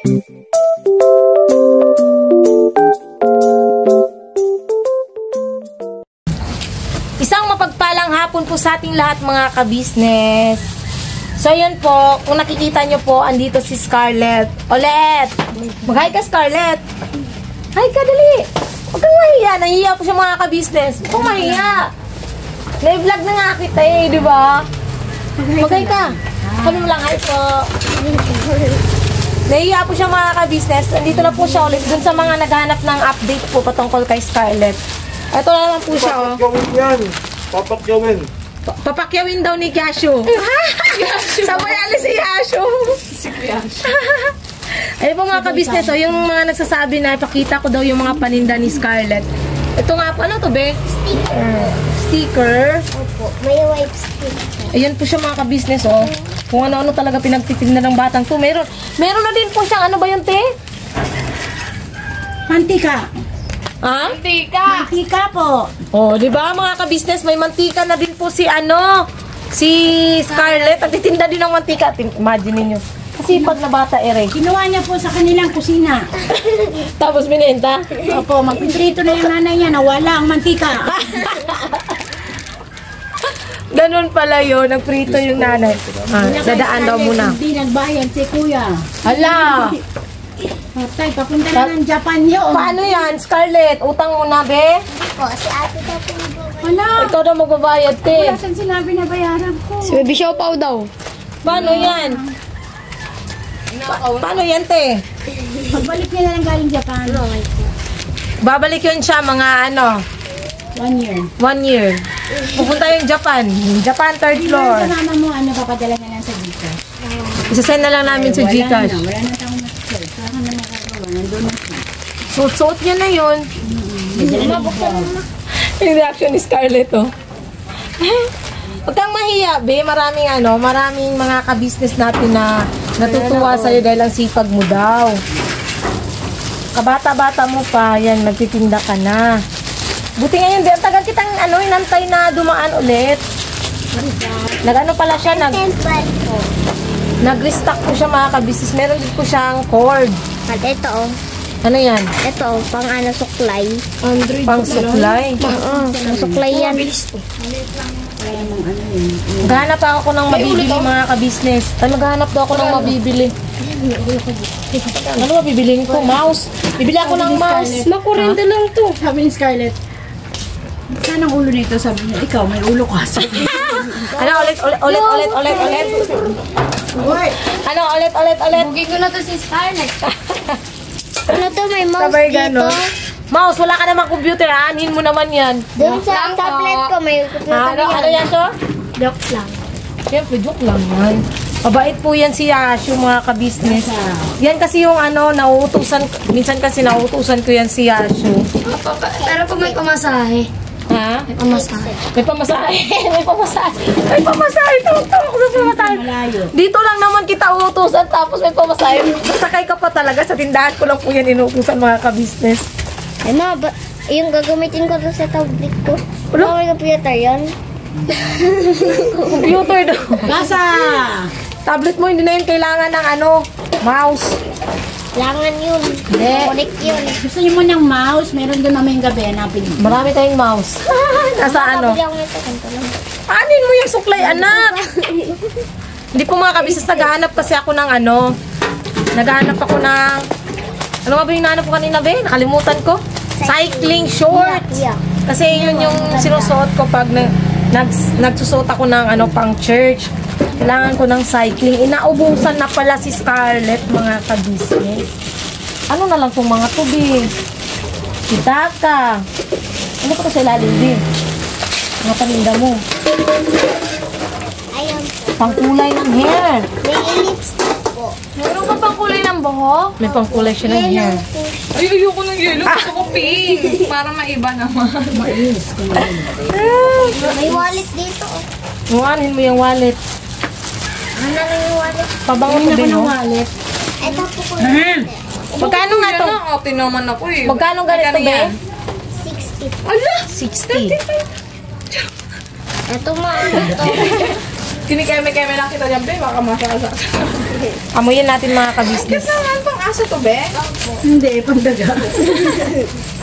Isang mapagpalang hapon po sa ating lahat mga ka-business. So yun po, kung nakikita nyo po, andito si Scarlett. Ulit! Mag-hi ka, Scarlett! Hi ka, dali! Huwag kang mahiya. Nahiya po siya mga ka-business. Huwag kang mahiya. Na-vlog na nga kita eh, di ba? Mag-hi ka. Sabi mo lang, hi po. Nahiya po siya mga ka-business. Andito na po siya ulit dun sa mga naghanap ng update po patungkol kay Scarlett. Ito na naman po siya, oh. Papakyawin yan. Papakyawin. Papakyawin daw ni Casio. Sabay alis si Casio. Ayun po mga ka-business, oh, yung mga nagsasabi na ipakita ko daw yung mga paninda ni Scarlett. Ito nga po, ano to be? Sticker. Opo, may white sticker. Ayan po siya mga ka-business, oh. Kung ano-ano talaga pinagtitinda ng batang to. Meron na din po siyang, ano ba yung te? Mantika. Ha? Mantika po. Oh, di ba mga ka-business, may mantika na din po si si Scarlett. Nagtitinda din ng mantika. Imagine niyo. Kasi pag na bata, ere. Kinuha niya po sa kanilang kusina. Tapos binenta. Opo, magpiprito na yung nanay niya na wala ang mantika. Ganun pala yun. Nagprito yung nanay. Dadaan daw muna. Hindi nagbayad si kuya. Hala! Patay, papunta na ng Japan yun. Paano yan, Scarlett? Utang muna, be? Po, si ate daw po nagbabayad. Wala. Ikaw daw magbabayad, te. Wala saan sinabi na bayaran ko. Si Baby Siopaw daw. Paano yan? Paano yan, te? Pagbalik niya na lang galing Japan. Babalik yun siya mga 1 year. 1 year. Pupunta yung Japan. Japan, 3rd floor. Sa mama mo, papadala niya lang sa Gcash. Isasend na lang namin sa Gcash. Wala na tayong mag-sell. Saka na magagawa. Nandun na siya. Suot niya na yun. Yung reaction ni Scarlett, oh. Huwag kang mahiya, be. Maraming mga ka-business natin na natutuwa sa'yo dahil ang sipag mo daw. Kabata-bata mo pa, yan, nagtitinda ka na. Buti ngayon, be, ang tagal kitang inantay na dumaan ulit. Nag-ano pala siya, nag-restock po siya mga ka-business. Meron din po siyang cord. At ito, oh. Ano yan? Ito, pang suklay. Pang suklay. Oo, pang suklay yan. Maghanap ako ng mabibili mga ka-business. Maghanap daw ako ng mabibili. Ano mabibilin ko? Mouse. Bibili ako ng mouse. Makurente lang to. Sabi ni Scarlett, saan ang ulo nito? Sabi niya, ikaw, may ulo ka. Ano, ulit. Ano, ulit. Bugay ko na to si Scarlett. Ano to, may mouse Sabay dito? gano'n. Mouse, wala ka namang computer, aanhin mo naman yan. Doon sa tablet ko, may Ano yan to? joke lang. Siyempre, joke lang yan. Mabait po yan si Yashu, mga ka-business. Yan kasi yung nauutusan, minsan kasi nauutusan ko yan si Yashu. Pero kung may pamasahe. Ha? May pamasahe. May pamasahe. May pamasahe. Tutok na pamasahe. Dito lang naman kita uutusan tapos may pamasahe. Sakay ka pa talaga. Sa tindahan ko lang po yan inuutusan mga ka-business. Ay ma, yung gagamitin ko doon sa tablet ko. Wala may computer yan. Computer daw. Basa! Tablet mo hindi na yun kailangan ng mouse. Kailangan yun. Hindi. Connect yun. Gusto niyo mo ng mouse? Meron doon mamayang gabi. Hanapin niyo. Marami tayong mouse. Nasa Nakabili ako nito. Ganito lang. Anin mo yung suklay, anak? Hindi po mga kabisnes, naghahanap kasi ako ng naghahanap ako ng, ano ba yung nahanap ko kanina, be? Nakalimutan ko. Cycling shorts. Yeah. Kasi yun yung sinusuot ko pag nagsusuot ako ng pang church. Kailangan ko ng cycling. Inaubusan na pala si Scarlett, mga kabisnes. Ano na lang itong mga tubi? Kitaka. Ano pa sa ilalim din? Mga paninda mo. Ayan po. Pangkulay ng hair. May lipstick po. Meron ka pang kulay ng buhok? May pangkulay siya ng hair. Yellow po. Ay, ayoko ng yellow. Gusto ko pink. Para maiba naman. May wallet dito. Oh. Muanin mo yung wallet. Ano lang yung wallet? Pabango Hindi to ako din, ng no? wallet. Ito po po. Magkano nga to? Yan ang ate naman ako eh. Magkano ganito, be? 60 po. Ala! 60. Ito ito. Kinikeme-keme lang kita dyan, be. Baka masasa. Amuyin natin mga kabisnes. Naman pang Pang-aso to, be? Hindi, pandaga.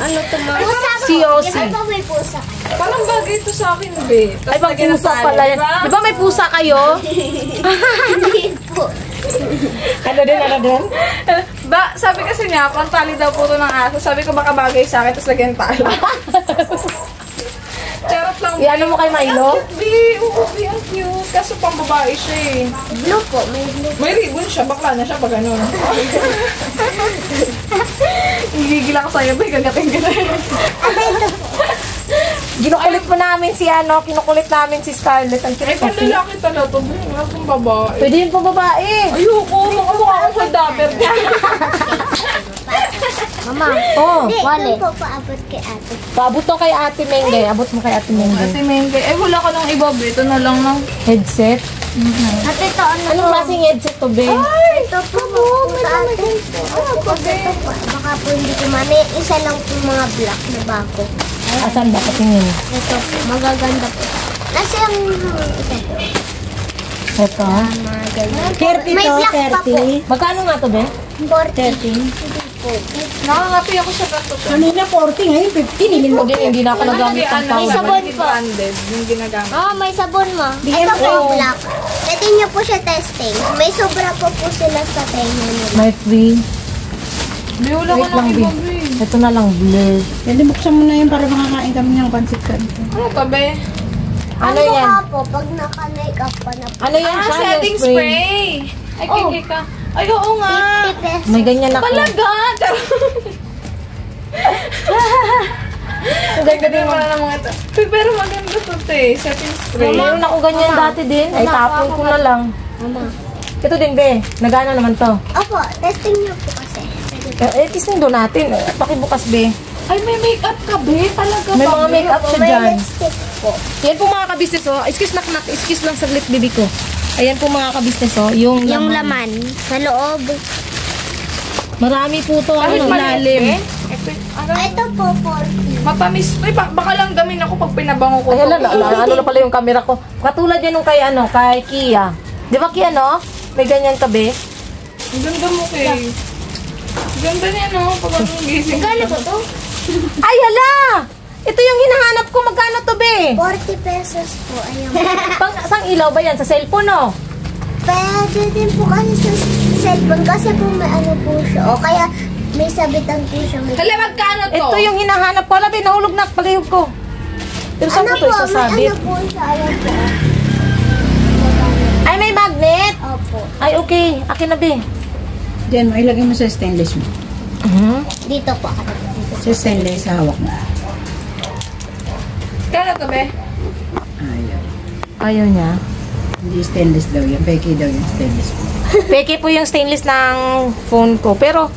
Ano to, ma? Pusa po. COC. Di ba may pusa kayo? Parang bagay to sa akin, be. Ay, bang pusa pala yan. Di ba may pusa kayo? Hindi po. Ano din? Ba, sabi kasi niya, pantali daw po to ng aso. Sabi ko baka bagay sa akin, tapos lagyan tali. Charot lang, be. Iano mo kay Milo? Be, oo, be, ang cute. Kaso pang babae siya eh. Blue po. May blue. May ribbon siya, bakla na siya pag ganun. Gigigil ako sa'yo, be, gagating ka na. Ginukulit mo namin si kinukulit namin si Scarlett. Ang Ay, cute pang kasi. lalaki talaga to, be. Wala pang babae. Pwede yun po babae. Ayoko, makamukha akong soldaper. Mama. Oh, Hindi, wale. doon po paabot kay ate. Paabot to kay Ate Mengge. Abot mo kay Ate Mengge. Ate Mengge, eh wala ka nang iba, be. Ito na lang ng... Headset. Ate, ito ano Anong to? klaseng headset to, be? Ito po, sa ate. Ano po, ito po. Baka po hindi ko mani. Isa lang po mga black na bako. Asan ba? Patingin. Ito po, magaganda po. Nasa yung ito. Ito. Mga ganyan. 30 May to, black pa po. 30. Magkano nga to, be? 40. Nakakapi ako sa gato to. Kanina 40, ngayon 50. Nilin mo. Hindi na ako nagamit ng May powder. sabon po. Branded, yung ginagamit. Oh, may sabon mo. Ito po yung black. Pwede niyo po siya testing. May sobra po sila sa tenga nila. May free. Be, wala Wait ka lang, nang be. iba, be. Ito na lang, blur. Pwede buksan mo na yun para makakain kami ng pancit canton. Ano to, be? Ano Ang yan? mukha po, pag naka-makeup pa na po. Ano yan siya? Yung Setting spray. Ay, kiki ka. Ay, oo nga. 50 pesos. May ganyan ako. Talaga? Ang ganda din. Wala na mga ito. Pero maganda to, te. Setting spray. Meron ako ganyan dati din. Ay, tapon ko na lang. Mama. Ito din, be. Nagana naman to. Opo, testing niyo po kasi. Eh, tisning doon natin. Pakibukas, be. Ay, may makeup ka, be? Talaga May ba, mga be? makeup siya May dyan. lipstick po. Yan po mga kabisnes, oh. Excuse nak, excuse lang saglit, bibi ko. Ayan po mga kabisnes, oh. Yung laman. Sa loob. Marami po to. Kahit Ano, maliit, ilalim. be? Ito, ano? Ito po, 40. Matamis. Ay, baka lang damin ako pag pinabango ko. Ay, ano na pala yung camera ko. Katulad yan nung kay, kay Kia. Di ba, Kia, no? May ganyan ka, be. Ang ganda mo, kay. Ang ganda niya, no? Pag ang gising. Magkano po to? Ay, hala! Ito yung hinahanap ko. Magkano to, be? 40 pesos po. Ayan. Sang ilaw ba yan? Sa cellphone, no? Pwede din po kasi sa cellphone kasi po may ano po siya. O kaya may sabitan po siya. May... Hala, magkano to? Ito yung hinahanap ko. Labi, nahulog na. Palihog ko. Pero saan Ano ko to po, may isasabit? ano po siya. Ayan po. Ay, may magnet. Opo. Ay, okay. Akin na, be. Diyan mo, ilagay mo sa stainless mo. Dito po. Sa stainless, sa hawak mo. Magkano to, be? Ayaw. Ayaw niya. Hindi stainless daw yan. Peki daw yung stainless mo. Peke po yung stainless ng phone ko. Pero,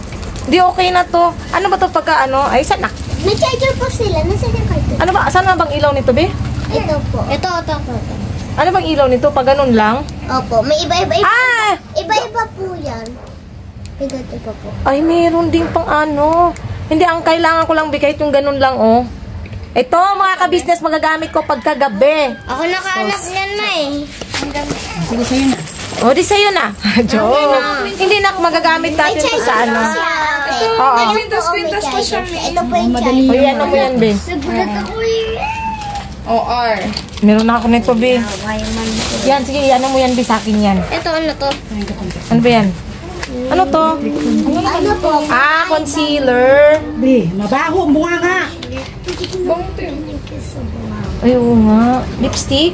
di okay na to. Ano ba to pagka Ay, sana. May charger po sila. Nasa yung carton. Ano ba? Saan na bang ilaw nito, be? Ito po. Ito. Ano bang ilaw nito? Pag ganun lang? Opo. May iba-iba. Ah! Iba-iba po yan. Iba-iba po. Ay, meron ding pang Hindi, ang kailangan ko lang be kahit yung ganun lang, oh. Ito, mga ka-business, magagamit ko pagkagabi. Ako nakahanap niyan na eh. Sige, sa'yo na. O, di sa'yo na. Joke. Hindi na, magagamit natin to sa Oo. Kwintas-kwintas pa siya, Ito po yung Madali O, yan mo yan, be. Nagulat ako eh. OR. Meron na ako nito, be. Yan, sige, ano mo yan, be, sa akin yan. Ito ano to? Ano ba yan? Ano to? Ano po? Ah, concealer. Be, mabaho. Bunga nga. Ay, oo nga. Lipstick.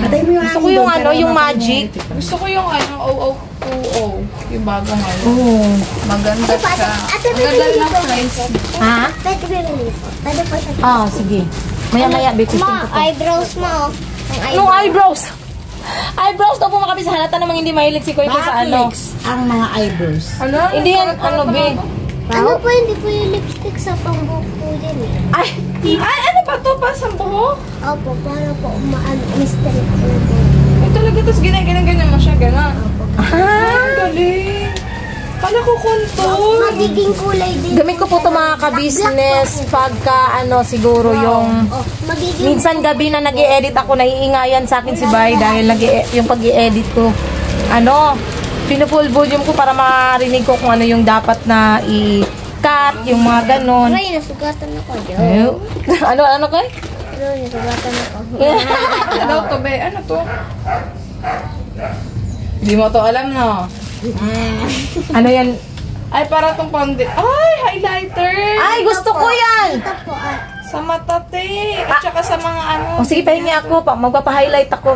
Atay mo yung Gusto ko yung yung magic. Gusto ko yung 0020. Yung bagong Oo. Maganda siya. Ate, Maganda bibili ng po. price. Ha? Pwede bibili po. Pwede po siya. Ah, sige. Maya-maya, be, testing Ma, ko to. eyebrows mo. Ang Anong eyebrows? Eyebrows daw po mga kabis. Halata namang hindi mahilig si Kuya sa ang mga eyebrows. Ano? Hindi yan, be. Ano po, hindi po yung lipstick sa pangbuhok po din eh. Ay, Ay, ano ba to? Pasang buhok? Opo, para po mystery po. Ay, talaga. Tapos ganyan mo siya. Gano'n. ah. Galing. Kala ko contour. Magiging kulay din. Gamit ko po ito mga ka-business pagka siguro yung Oh, magiging minsan gabi na nag-i-edit ako, naiingayan sa akin si Bay dahil yung pag-i-edit ko. pinu-full volume ko para marinig ko kung ano yung dapat na i-cut, yung mga ganon. Ay, nasugatan ako dyan. Ano kay? Ay, nasugatan ako. Ano daw to, be? Ano to? Hindi mo to alam, no? Ano yan? Ay, para tong pandi. Ay, highlighter! Ay, gusto ko yan! Ito po, Sa mata, te. At saka sa mga ano. O sige, pahingi ako. Magpapa-highlight ako.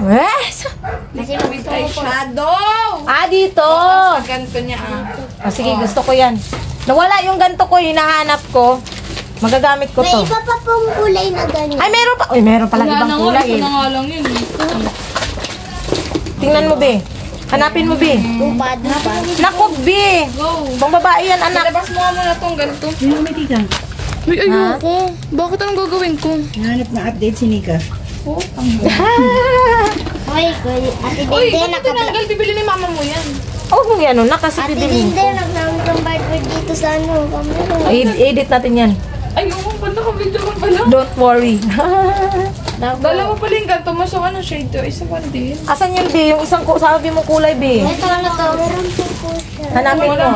Kasi With eyeshadow! Dito! Sa ganito niya, O sige, gusto ko yan. Nawala yung ganito ko, hinahanap ko. Magagamit ko may to. iba pa pong kulay na ganyan. Ay, meron pa. Uy, meron palang ibang kulay eh. nga lang yun. Tingnan mo, be. Hanapin mo, be. Tupad na pa. Naku, be. Go! Pang babae yan, anak. Ilabas mo nga muna tong ganito. Sino may tika? Uy, ayoko. Bakit anong gagawin ko? Nahanap na update si Nika. Hoy, Ate Uy, Dinde, ba't tinanggal? Bibili ni mama mo yan. Oh, kung yan, na kasi Ate bibilin Dinde, ko. nagnamit ng barber dito sa ano, kamera. Edit natin yan. Ay, oo, pala ka video ko pala. Don't worry. Dalawa pala yung ganito mo. So, ano shade to? Isa pa din. Asan yun, be? Yung isang sabi mo kulay, be. Ito ano to? Meron po siya. Hanapin mo.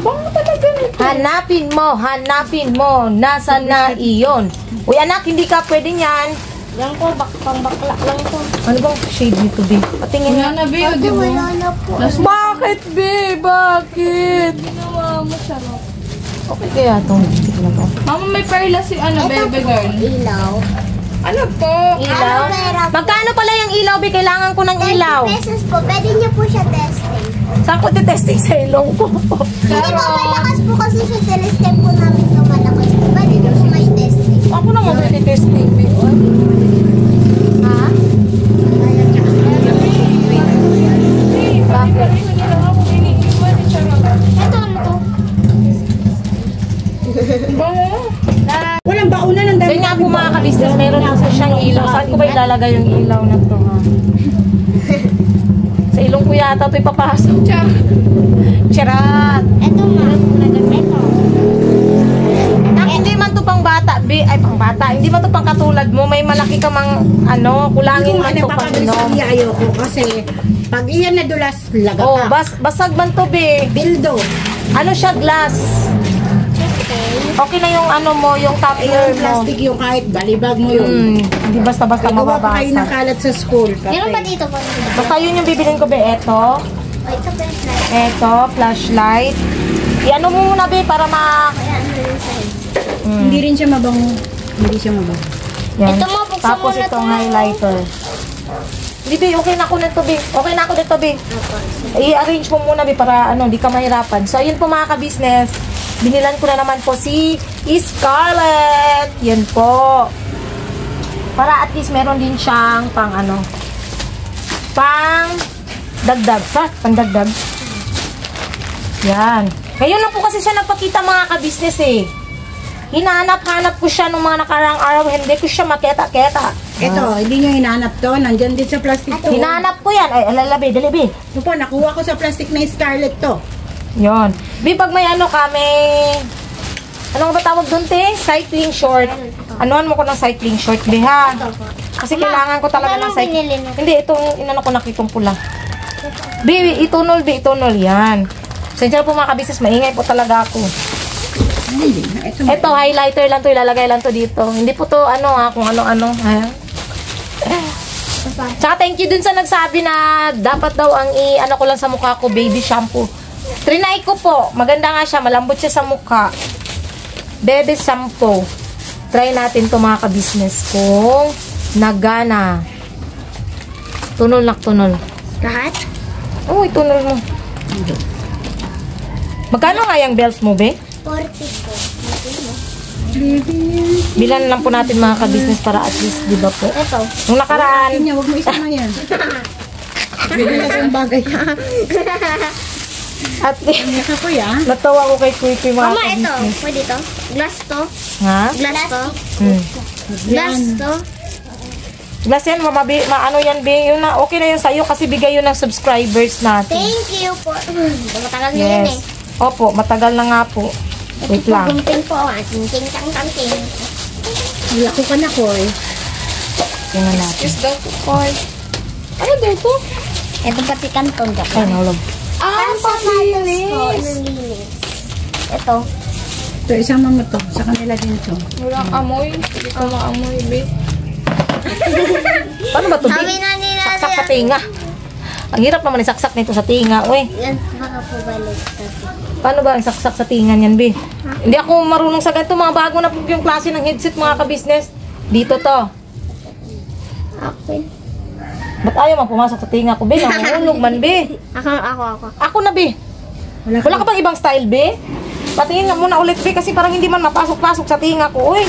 Baka talaga nito. Hanapin mo. Nasa na iyon. Uy, anak, hindi ka pwede yan. Yan po, pang bakla lang to. Ano bang shade nito, be? Patingin Wala nga. na, Beo, di Ate, ba? wala na po. Bakit, be? Bakit? Ginawa mo sarap. Okay kaya itong lipstick na to. Mama, may perla si ano, Ito baby po, girl. ilaw. Ano po? Ilaw? Ano, pera po? Magkano pala yung ilaw, be? Kailangan ko ng 20 ilaw. pesos po. Pwede niyo po siya testing. Saan ko testing sa ilong ko? Hindi po, malakas po kasi siya. Telestep po namin na malakas. Pwede niyo po may testing. Ako naman pwede testing, be. Ha? Bakit? Ito ano to? Walang bauna ng So dami. yun nga po mga ka-business, meron po siyang ilaw. Saan ko ba ilalagay yung ilaw na to, ha? Sa ilong ko yata ito ipapasok. Charat! Ito ma'am. Ito. Nak, hindi man to pang bata, be. Ay, pang bata. Hindi man to pang katulad mo. May malaki ka mang, kulangin man to pang inom. Ayoko kasi pag iyan nadulas, laga Oh, pa. basag man to, be. Bildo. Ano siya, glass? Okay na yung ano mo, yung tumbler Yung mo. plastic yung kahit balibag mo yun. Hindi basta-basta Gagawa pa kayo ng mababasa. kalat sa school. Meron ba Patay. dito po? Basta yun yung bibilin ko, be. Eto. Ay, ito pa yung flash. Eto, flashlight. I-ano mo muna, be, para ma... Kaya ano yung size? Hindi rin siya mabango. Hindi siya mabango. Yan. Ito mo, buksan Tapos mo na itong to. highlighter. Hindi, be, okay na ako nito, be. Okay na ako nito, be. I-arrange mo muna, be, para di ka mahirapan. So, ayun po mga ka-business. Binilan ko na naman po si Scarlett. Yan po. Para at least meron din siyang pang dagdag. Pang dagdag. Yan. Ngayon lang po kasi siya nagpakita mga ka-business eh. Hinahanap-hanap ko siya nung mga nakarang araw. Hindi ko siya maketa-keta. Ito, hindi nyo hinahanap to. Nandyan din sa plastic to. Hinahanap ko yan. Ay, alalabi, dalibi. Ito po, nakuha ko sa plastic na Scarlett to. Yon. Bi, pag may may... Ano ba tawag doon, te? Cycling short. Anuhan mo ko ng cycling short, be, ha? Kasi kailangan ko talaga ng Anong binili cycling... mo? Hindi, itong inano ko nakitong pula. Bi, itunol, yan. Sensya na po mga kabisnes, maingay po talaga ako. Hindi. Ito, Ito, highlighter lang to, ilalagay lang to dito. Hindi po to, kung ano-ano, ha? Tsaka thank you dun sa nagsabi na dapat daw ang ko lang sa mukha ko, baby shampoo. Trinay ko po. Maganda nga siya. Malambot siya sa mukha. Baby shampoo. Try natin to mga ka-business kung nagana. Tunol na tunol. Lahat? Uy, tunol mo. Magkano nga yung belt mo, be? 40 po. Bilan lang po natin mga ka-business para at least, di ba po? Ito. Nung nakaraan, niya, huwag mo isama yan. Bigyan ang bagay. at least, Naka po yan. natawa ko kay Kuy mga Mama, ito. ka-business. Pwede to? Glass to? Ha? Glass to? Hmm. Glass to? Glass yan, maano yan, be. Yun na, okay na yun sa'yo kasi bigay yun ng subscribers natin. Thank you po. Matagal na yun eh. Yes. Opo, matagal na nga po. Wait lang. Gunting po. Ting ting tang tang ting. Lako ka na ko eh. Tingnan natin. Is that for... Ano daw to? Ito pati kantong Ay, dapat. nahulog. Ah, sapatos ko. Nalinis. Ito. Ito, isama mo to. Sa kanila din to. Walang amoy. Hindi ko maamoy, babe. Paano ba ito, Sabi Bi? na nila Saksak sa tinga. Ang hirap naman isaksak nito sa tinga. Uy, Yan, baka po balik. paano ba ang saksak sa tinga niyan, Bi? Hindi ako marunong sa ganito. Mga bago na po yung klase ng headset, mga ka-business. Dito to. Okay. Ba't ayaw man pumasok sa tinga ko, Bi? Nangulog man, Bi. Ako. Ako na, Bi. Wala ka bang ibang style, Bi? Patingin nga muna ulit, Bi, kasi parang hindi man mapasok-pasok sa tinga ko. Uy,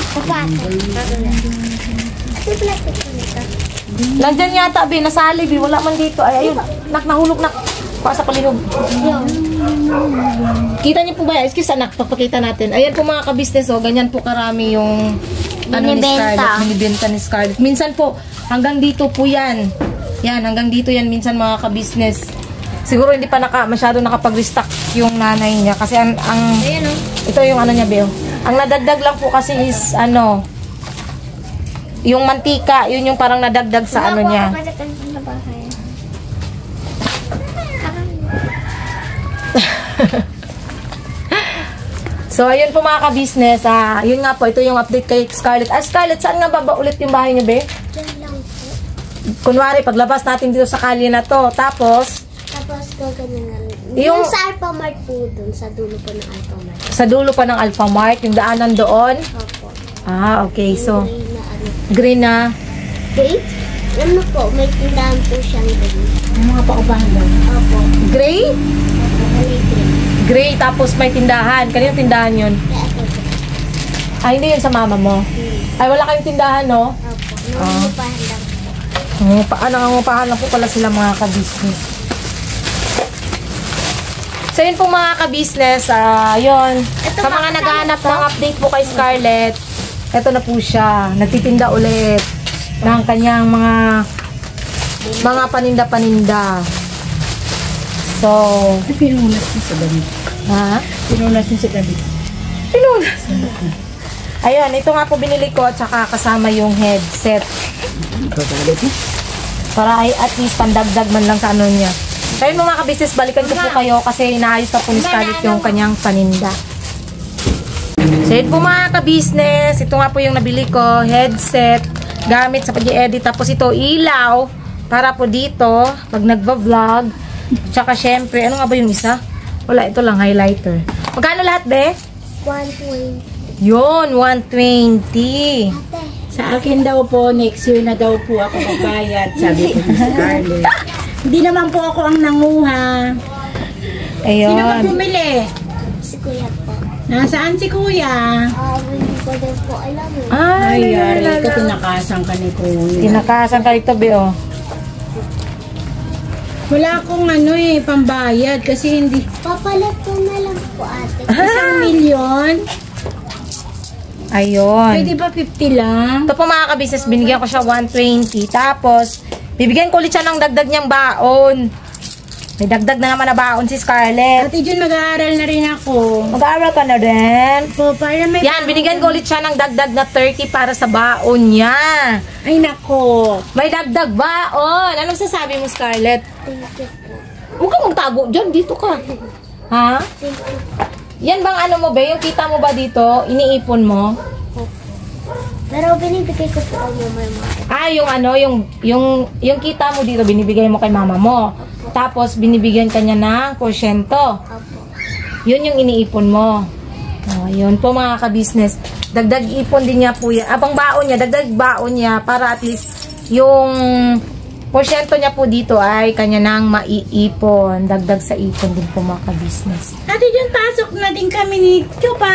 nandyan yata, Bi. Nasali, Bi. Wala man dito. Ay, ayun. Nahulog na. Para sa palihog. Kita niyo po ba yan? Excuse, anak. Pagpakita natin. Ayan po mga ka-business, oh. Ganyan po karami yung ni Binibenta. Scarlett. Binibenta ni Scarlett. Minsan po, hanggang dito po yan. Yan, hanggang dito yan minsan mga ka-business. Siguro hindi pa masyado nakapag-restock yung nanay niya. Kasi Ayan, oh. ito yung ano niya, Beo. Ang nadagdag lang po kasi is, yung mantika. Yun yung parang nadagdag sa ano niya. So, ayun po mga ka-business. Yun nga po, ito yung update kay Scarlett. Scarlett, saan nga ba ulit yung bahay niyo, Be? Diyan lang po. Kunwari, paglabas natin dito sa kalye na to. Tapos, Gaganin na rin. Yung- Yung sa Alphamart po dun, sa dulo po ng Alphamart. sa dulo pa ng Alphamart, yung daanan doon. Opo. Okay. So, Gray na ano. green na. Gray? Ano po, may tindahan po siyang gray. Yung mga paupahan daw. Opo. Gray? Opo, kulay gray. Gray, tapos may tindahan. Kanino tindahan yun? Kaya ito po. Hindi yun sa mama mo. Ay, wala kayong tindahan, no? Opo. Nangungupahan lang po. Nangangupahan lang po pala sila mga ka-business. So, yun po mga ka-business. Yun. Sa mga naghahanap ng update po kay Scarlett, eto na po siya. Nagtitinda ulit ng kanyang mga paninda-paninda. So, Pinunas niya sa damit. ha? Pinunas niya sa damit. Pinunas. Ayun, ito nga po binili ko at saka kasama yung headset. Para ay at least pandagdag man lang sa ano niya. Kaya mga ka-business, balikan ko po kayo kasi inaayos na po ni Scarlett yung kanyang paninda. So yun po mga ka-business, ito nga po yung nabili ko, headset, gamit sa pag-i-edit. Tapos ito ilaw, para po dito, pag nagva-vlog. Tsaka syempre, ano nga ba yung isa? Wala, ito lang, highlighter. Magkano lahat, be? 120. Yun, 120. Ate. Sa akin daw po, next year na daw po ako magbayad, sabi ko ni Scarlett. Hindi naman po ako ang nanguha. Sino ba Ayun. bumili? Si Kuya po. Nasaan si Kuya? Hindi ko din po alam eh. Ay, yari lala. ka, tinakasan ka ni Kuya. Tinakasan ka dito, be, oh. Wala akong pambayad kasi hindi. Papalat ko na lang po ate. 1,000,000? Ayun. Pwede ba 50 lang? Ito po mga ka-business, binigyan ko siya 120. Tapos, bibigyan ko ulit siya ng dagdag niyang baon. May dagdag na naman na baon si Scarlett. Ate Jun, mag-aaral na rin ako. Mag-aaral ka na rin. Po, para may... Yan, binigyan ko ulit siya ng dagdag na 30 para sa baon niya. Ay, nako. May dagdag baon. Anong sasabi mo, Scarlett? Thank you po. Huwag kang magtago dyan. Dito ka. Ha? Thank you. Yan bang ano mo ba? Yung kita mo ba dito? Iniipon mo? Pero binibigay ko po ang mama mo. Yung ano, yung kita mo dito, binibigay mo kay mama mo. Tapos, binibigyan ka niya ng porsyento. Opo. Yun yung iniipon mo. Yun po mga ka-business. Dagdag ipon din niya po yan. Abang baon niya, dagdag baon niya para at least yung porsyento niya po dito ay kanya nang maiipon. Dagdag sa ipon din po mga ka-business. Ate Jun, pasok na din kami ni Chupa.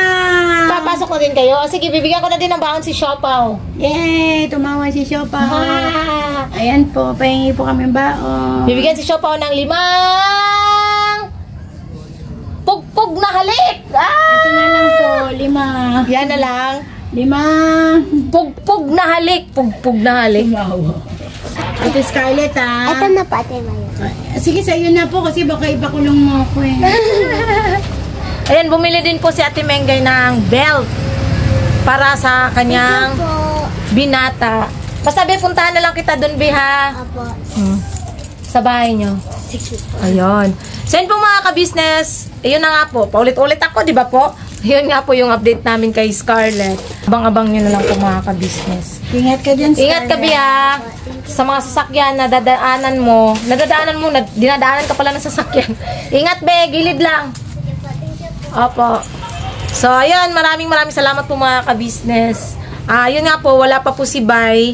Papasok na din kayo. Sige, bibigyan ko na din ng baon si Siopaw. Yay! Tumawa si Chupa. Ah! Ayan po, pahingi po kami baon. Bibigyan si Siopaw ng 5 pugpug na halik. Ito na lang po, 5. Yan na lang. 5. Pugpug na halik. Pugpug na halik. Tumawa. Ate Scarlett, Ito na po ate Mayo. Sige, sa'yo na po kasi baka ipakulong mo ako eh. Ayan, bumili din po si Ate Mengay ng belt para sa kanyang Po. binata. Basta be, puntahan na lang kita dun, be, ha? Apo. Sa bahay nyo? Ayun. So, yun po mga ka-business. Ayun na nga po. Paulit-ulit ako, di ba po? Ayun nga po yung update namin kay Scarlett. Abang-abang nyo na lang po mga ka-business. Ingat ka dyan, Ingat ka, Bia. Sa mga sasakyan na dinadaanan mo, dinadaanan ka pala ng sasakyan. Ingat, Be. Gilid lang. Opo. So, ayun. Maraming salamat po mga ka-business. Yun nga po. Wala pa po si Bay.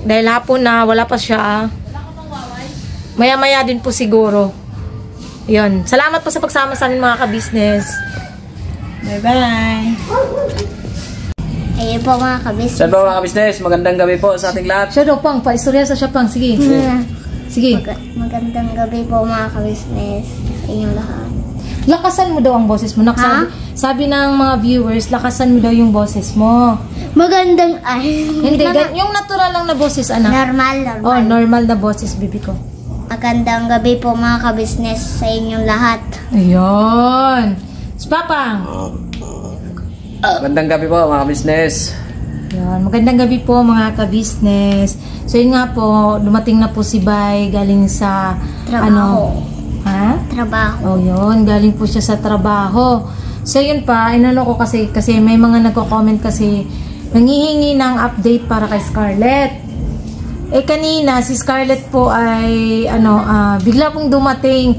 Dahil hapon na, wala pa siya. Maya-maya din po siguro. Yun. Salamat po sa pagsama sa amin mga ka-business. Bye-bye. Ayun po mga kabis. Saan ba mga ka-business? Magandang gabi po sa ating lahat. Siya daw, Pang. Pa-istorya sa siya, Pang. Sige. Sige. Magandang gabi po mga kabisnes sa inyong lahat. Lakasan mo daw ang boses mo. Sabi ng mga viewers, lakasan mo daw yung boses mo. Magandang Hindi, yung natural lang na boses, anak. normal. Oh, normal na boses, bibi ko. Magandang gabi po mga kabisnes sa inyong lahat. Ayun. Si Papang. Magandang gabi po mga ka-business. Ayun. Magandang gabi po mga ka-business. So, yun nga po, dumating na po si Bay galing sa Trabaho. Oh, Trabaho. yun. Galing po siya sa trabaho. So, yun pa, inano ko kasi may mga nagko-comment kasi nangihingi ng update para kay Scarlett. Kanina, si Scarlett po ay, bigla pong dumating.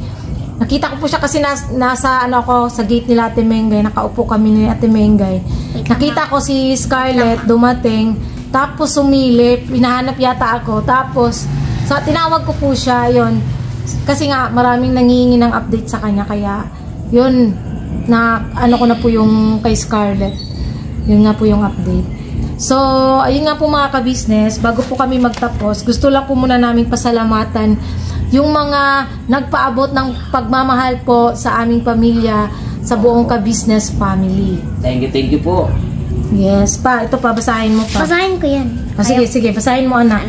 Nakita ko po siya kasi nasa, sa gate nila Ate Mengay. Nakaupo kami ni Ate Mengay. Nakita ko si Scarlett dumating. Tapos sumilip. Hinahanap yata ako. Tapos, tinawag ko po siya, yun. Kasi nga, maraming nangihingi ng update sa kanya. Kaya, yun, ko na po yung kay Scarlett. Yun nga po yung update. So, ayun nga po mga ka-business, bago po kami magtapos, gusto lang po muna namin pasalamatan yung mga nagpaabot ng pagmamahal po sa aming pamilya, sa buong ka-business family. Thank you po. Yes, pa, ito pa, basahin mo pa. Basahin ko yan. Sige, basahin mo anak.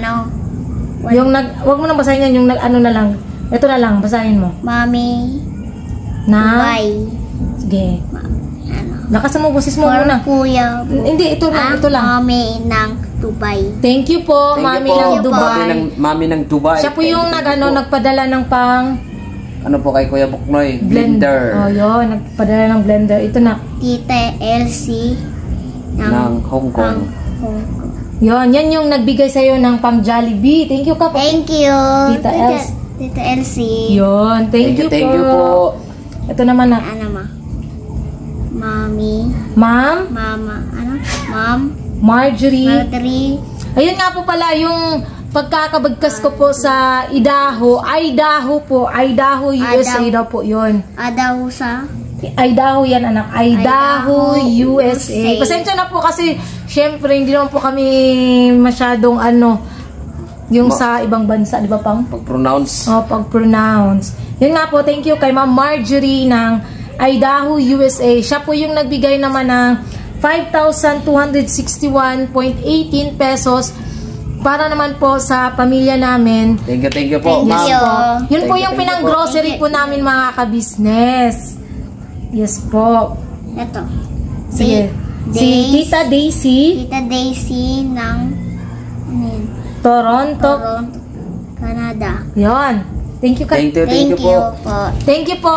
Wag mo nang basahin yan, yung na lang. Ito na lang, basahin mo. Mami. Bye. Sige. Lakasan mo, boses mo muna. Kuya. Hindi, ito lang. Mami ng Dubai. Thank you po, Mami ng Dubai. Mami ng Dubai. Siya po yung nagpadala ng pang ano po kay Kuya Buknoy? Blender. Oh, yun. Nagpadala ng blender. Ito na. Tita Elsie ng Hong Kong. Yun. Yan yung nagbigay sa'yo ng pang Jollibee. Thank you ka po. Thank you. Tita Elsie. Yun. Thank you po. Ito naman na. Mami. Ma'am. Ma'am. Marjorie. Ayun nga po pala yung pagkakabagkas ko po sa Idaho. Idaho po. Idaho, USA daw po yun. Idaho sa? Idaho yan anak. Idaho, USA. Pasensya na po kasi syempre hindi naman po kami masyadong yung sa ibang bansa, di ba Pang? Pag-pronounce. Pag-pronounce. Yun nga po, thank you kay Ma'am Marjorie ng Idaho, USA. Siya po yung nagbigay naman ng 5,261.18 pesos para naman po sa pamilya namin. Thank you po. Thank you. Yun po yung pinang-grocery po namin mga ka-business. Yes po. Ito. Sige. Si Tita Daisy. Tita Daisy ng Toronto, Canada. Yon. Thank you, Thank you po. Thank you po,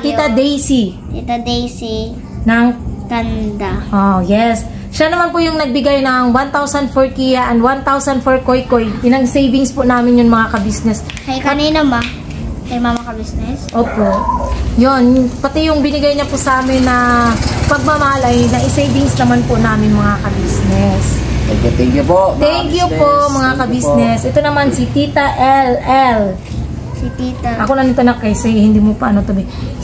Tita Daisy. Tita Daisy ng Canada. Oh, yes. Siya naman po yung nagbigay ng 1,000 for Kia and 1,000 for Koy Koy. Pinang savings po namin yung mga ka-business. Kay kanina ba? Kay mama ka-business? Opo. Yun, pati yung binigay niya po sa amin na pagmamahal ay na-savings naman po namin mga ka-business. Thank you po. Thank you po mga ka-business. Ito naman si Tita LL. Si Tita. Ako lang nito na kasi hindi mo pa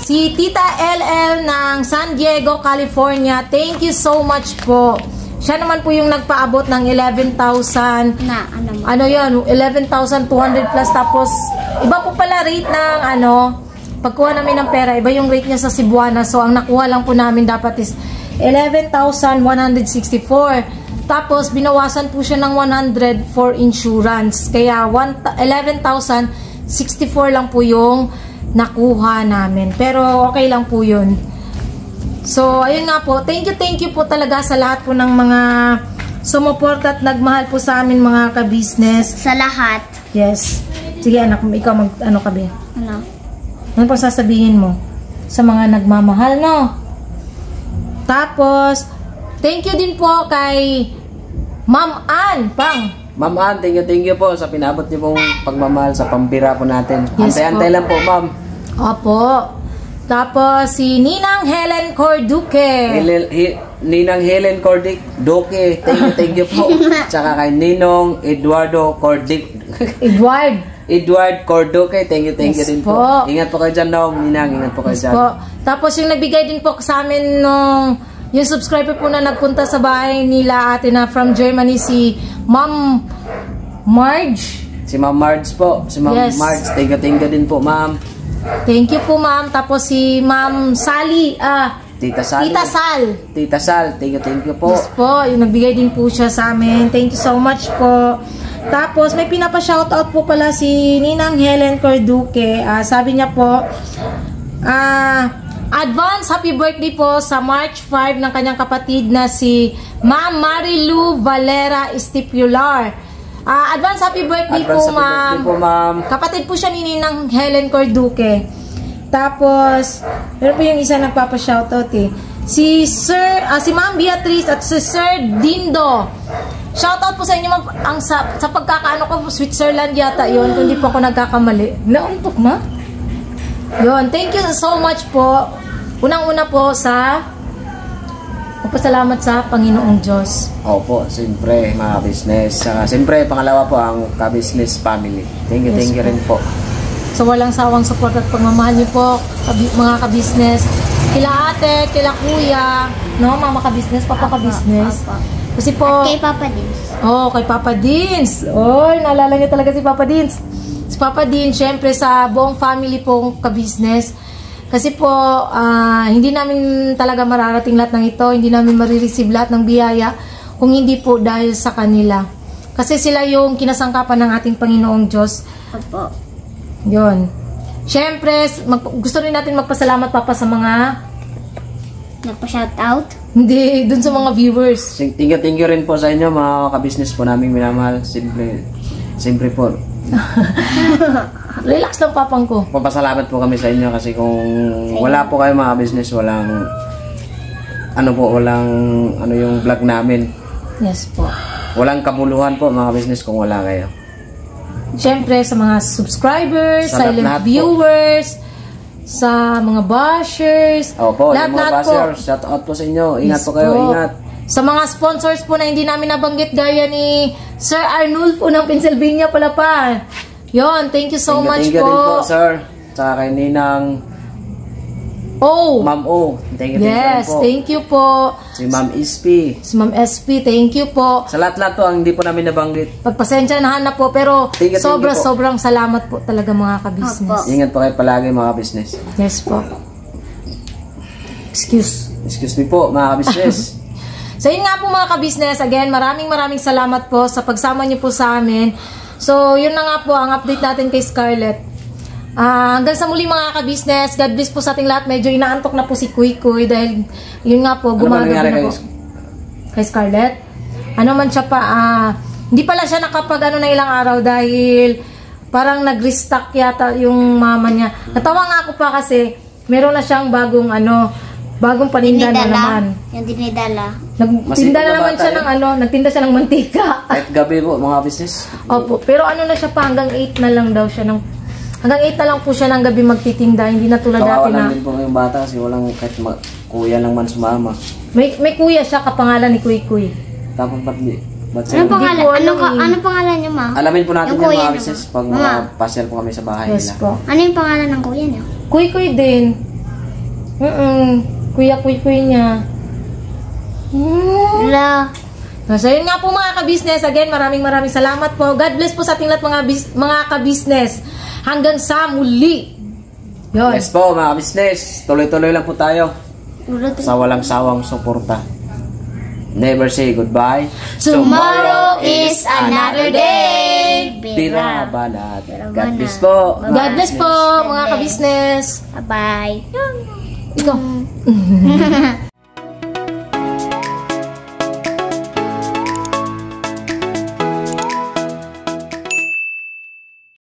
Si Tita LL ng San Diego, California. Thank you so much po. Siya naman po yung nagpaabot ng 11,000. Ano yun? 11,200 plus. Tapos, iba po pala rate ng pagkuha namin ng pera. Iba yung rate niya sa Cebuana. So, ang nakuha lang po namin dapat is 11,164. Tapos, binawasan po siya ng 100 for insurance. Kaya, 11,064 lang po yung nakuha namin. Pero, okay lang po yun. So, ayun nga po. Thank you po talaga sa lahat po ng mga sumuport at nagmahal po sa amin mga ka-business. Sa lahat. Yes. Sige anak, ikaw ano ka be? Ano? Ano pa sasabihin mo sa mga nagmamahal, no? Tapos, thank you din po kay Ma'am Ann Pang. Ma'am Ann, thank you po sa pinabot niyo pong pagmamahal sa pambira po natin. Yes Antay-antay po. lang po, ma'am. Opo. Tapos, si Ninang Helen Corduque. Ninang Helen Cordic Doke, thank you po. Tsaka kay Ninong Eduardo Cordic. Edward Cordoque, thank you Yes din po. po. Ingat po kayo dyan, Nong. Ninang, ingat po kayo Yes dyan. po. Tapos, yung nagbigay din po sa amin nung yung subscriber po na nagpunta sa bahay nila ate na from Germany, si Ma'am Marge. Si Ma'am Marge po. Si Ma'am Yes. Marge, thank you din po, ma'am. Thank you po, ma'am. Tapos si Ma'am Sally, Tita Sal. Tita Sal. Thank you po. Yes po, yung nagbigay din po siya sa amin. Thank you so much po. Tapos may pinapa-shoutout po pala si Ninang Helen Corduque. Sabi niya po, advance happy birthday po sa March 5 ng kanyang kapatid na si Ma'am Marilu Valera Estipular. Advance happy birthday Advance po, happy birthday po, ma'am. Kapatid po siya ni Ninang Helen Corduque. Tapos, meron po yung isa nagpapa-shoutout eh. Si Ma'am Beatrice at si Sir Dindo. Shoutout po sa inyo, ma'am. Sa pagkakaano ko, Switzerland yata yun, kung hindi po ako nagkakamali. Nauntok na? Yun, thank you so much po. Unang-una po sa magpasalamat sa Panginoong Diyos. Opo, siyempre mga business. Saka siyempre pangalawa po ang ka-business family. Thank you rin po. So walang sawang support at pagmamahal niyo po, mga ka-business. Kila ate, kila kuya, no, mama ka-business, papa ka-business. Kasi po, At kay Papa Dins. oh, kay Papa Dins. Oh, naalala niyo talaga si Papa Dins. Si Papa Dins, syempre sa buong family pong ka-business. Kasi po, hindi namin talaga mararating lahat ng ito, hindi namin marireceive lahat ng biyaya kung hindi po dahil sa kanila. Kasi sila yung kinasangkapan ng ating Panginoong Diyos. Opo. Yun. Siyempre, gusto rin natin magpasalamat papa sa mga Nagpa-shoutout. hindi, dun sa mga viewers. Thank you rin po sa inyo mga ka-business po namin minamahal. Siyempre po. Relax lang papang ko. Papasalamat po kami sa inyo kasi kung wala po kayo mga business, walang yung vlog namin. Yes po. Walang kabuluhan po mga business kung wala kayo. Siyempre, sa mga subscribers, Sa silent lahat po. viewers, sa mga bashers, Opo, yung mga po. bashers, shout out po sa inyo. Ingat Yes po kayo, po. ingat. Sa mga sponsors po na hindi namin nabanggit gaya ni Sir Arnulfo ng Pennsylvania pala pa. Yon, thank you so much Thank you po. din po, sir. Tsaka kay Ninang Oh, Ma'am O. Thank you yes, din po. thank you po. Si Ma'am SP. Si Ma'am SP, thank you po. Sa lahat-lahat po, ang hindi po namin nabanggit. Pagpasensyahan na po, pero Thank you po. sobrang salamat po talaga mga ka-business. Ingat po kayo palagi mga business. Yes po. Excuse me po mga business. So yun nga po mga ka-business, again, maraming salamat po sa pagsama niyo po sa amin. So yun na nga po ang update natin kay Scarlett. Hanggang sa muli mga ka-business, God bless po sa ating lahat. Medyo inaantok na po si Kuy Kuy dahil yun nga po, gumagabi na po. Kay Scarlett? Ano man siya pa, hindi pala siya nakapag na ilang araw dahil parang nag-restock yata yung mama niya. Natawa nga ako pa kasi meron na siyang bagong paninda na naman. Yung dinidala. Nagtinda na naman siya ng nagtinda siya ng mantika. Kahit gabi po mga business. Opo, pero na siya pa hanggang 8 na lang daw siya hanggang 8 na lang po siya ng gabi magtitinda, hindi na tulad Kawawa dati lang na. din po yung bata kasi walang kahit kuya lang man sumama. May kuya siya kapangalan ni Kuy Kuy. Tapos ba't Anong pangalan? Hindi ko alam Anong pangalan niyo, ma? alamin po natin Yung yung kuya mga naman. business pag Mama. pasyal po kami sa bahay Yes nila. po. Ano yung pangalan ng kuya niyo? Kuy Kuy din. Kuya Kuy Kuy niya. La. So yun nga po mga ka-business, again maraming salamat po. God bless po sa ating lahat mga ka-business. Hanggang sa muli. Yun. Yes po mga business. Tuloy-tuloy lang po tayo. Sa walang sawang suporta. Never say goodbye. Tomorrow is another day. Tira banat. God bless po. God bless po mga ka-business. Bye-bye. Ikaw.